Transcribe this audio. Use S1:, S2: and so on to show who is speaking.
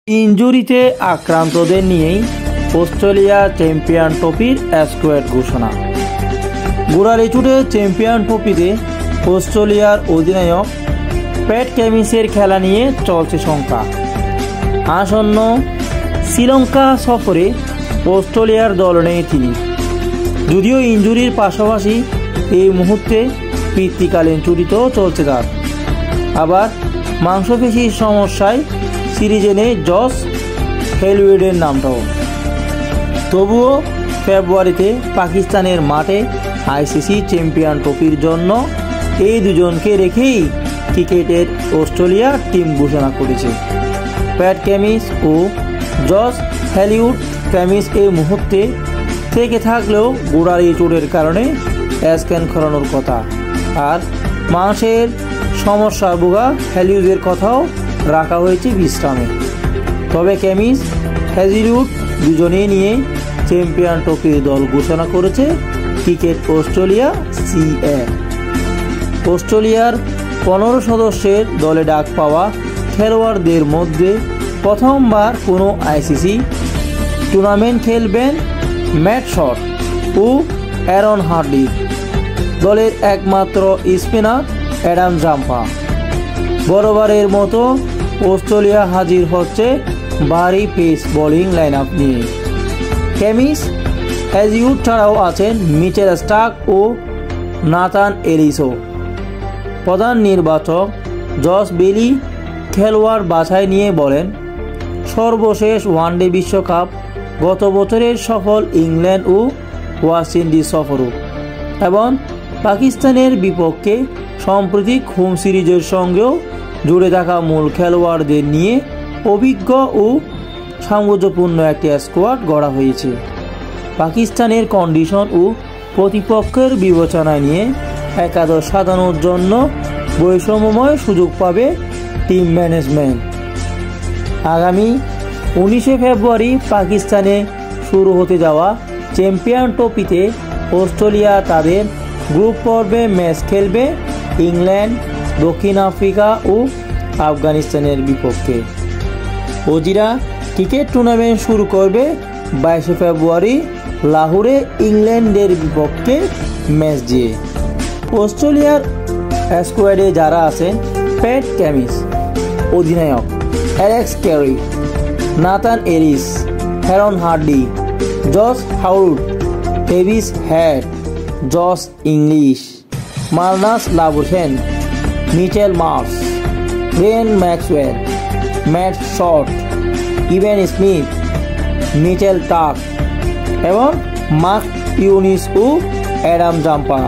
S1: ইনজুরিতে আক্রান্তদের নিয়েই Australia champion ট্রফির স্কোয়াড ঘোষণা। গোড়ালি চুটে চ্যাম্পিয়ন ট্রফিতে অস্ট্রেলিয়ার অধিনায়ক প্যাট কামিন্সের খেলা নিয়ে চলছে শঙ্কা। আসন্ন শ্রীলঙ্কা সফরে অস্ট্রেলিয়ার দল নেই তিনি, যদিও ইনজুরির পাশাপাশি এই মুহূর্তে পিতৃকালীন ছুটিতেও চলছে তার। আবার মাংসপেশির সমস্যায় সিরিজে নেই জস হেলউডের নামটাও। তবুও ফেব্রুয়ারিতে পাকিস্তানের মাঠে আইসিসি চ্যাম্পিয়ন ট্রফির জন্য এই দুজনকে রেখেই ক্রিকেটের অস্ট্রেলিয়া টিম ঘোষণা করেছে। প্যাট কামিন্স ও জস হেলউড। কামিন্স এই মুহূর্তে থেকে থাকলেও গোড়ালি চোটের কারণে স্ক্যান করানোর কথা, আর মাংসের সমস্যা ভোগা হেলউডের কথাও রাখা হয়েছে বিশ্রামে। তবে কামিন্স হেলউড দুজনেই নিয়ে চ্যাম্পিয়ন ট্রফির দল ঘোষণা করেছে ক্রিকেট অস্ট্রেলিয়া সিএ। অস্ট্রেলিয়ার 15 সদস্যের দলে ডাক পাওয়া খেলোয়াড়দের মধ্যে প্রথমবার কোনো আইসিসি টুর্নামেন্ট খেলবেন ম্যাট শট ও অ্যারন হার্ডি। দলের একমাত্র স্পিনার অ্যাডাম জাম্পা। বরাবরের মতো অস্ট্রেলিয়া হাজির হচ্ছে ভারী পেস বোলিং লাইন আপ নিয়ে। কামিন্স হেলউড ছাড়াও আছেন মিচেল স্টার্ক ও নাথান এলিসও। প্রধান নির্বাচক জস বেলি খেলোয়াড় বাছাই নিয়ে বলেন, সর্বশেষ ওয়ানডে বিশ্বকাপ, গত বছরের সফল ইংল্যান্ড ও ওয়েস্ট ইন্ডিজ সফরও এবং পাকিস্তানের বিপক্ষে সাম্প্রতিক হোম সিরিজের সঙ্গেও জুড়ে থাকা মূল খেলোয়াড়দের নিয়ে অভিজ্ঞ ও সামঞ্জস্যপূর্ণ একটি স্কোয়াড গড়া হয়েছে। পাকিস্তানের কন্ডিশন ও প্রতিপক্ষের বিবেচনায় নিয়ে একাদশ সাজানোর জন্য বৈষম্যময় সুযোগ পাবে টিম ম্যানেজমেন্ট। আগামী 19 ফেব্রুয়ারি পাকিস্তানে শুরু হতে যাওয়া চ্যাম্পিয়ন ট্রফিতে অস্ট্রেলিয়া তাদের গ্রুপ পর্বে ম্যাচ খেলবে ইংল্যান্ড, দক্ষিণ আফ্রিকা ও আফগানিস্তানের বিপক্ষে। অজিরা ক্রিকেট টুর্নামেন্ট শুরু করবে 22 ফেব্রুয়ারি লাহোরে ইংল্যান্ডের বিপক্ষে ম্যাচ দিয়ে। অস্ট্রেলিয়ার স্কোয়াডে যারা আছেন প্যাট কামিন্স অধিনায়ক, Alex Carey, Nathan Ellis, Aaron Hardie, Josh Hazlewood, Travis Head, Josh Inglis, Marnus Labuschagne, Mitchell Marsh, Glenn Maxwell, Matt Short, ইভেন স্মিথ, মিচেল টার্ক এবং মার্ক ইউনিস ও অ্যাডাম জাম্পা।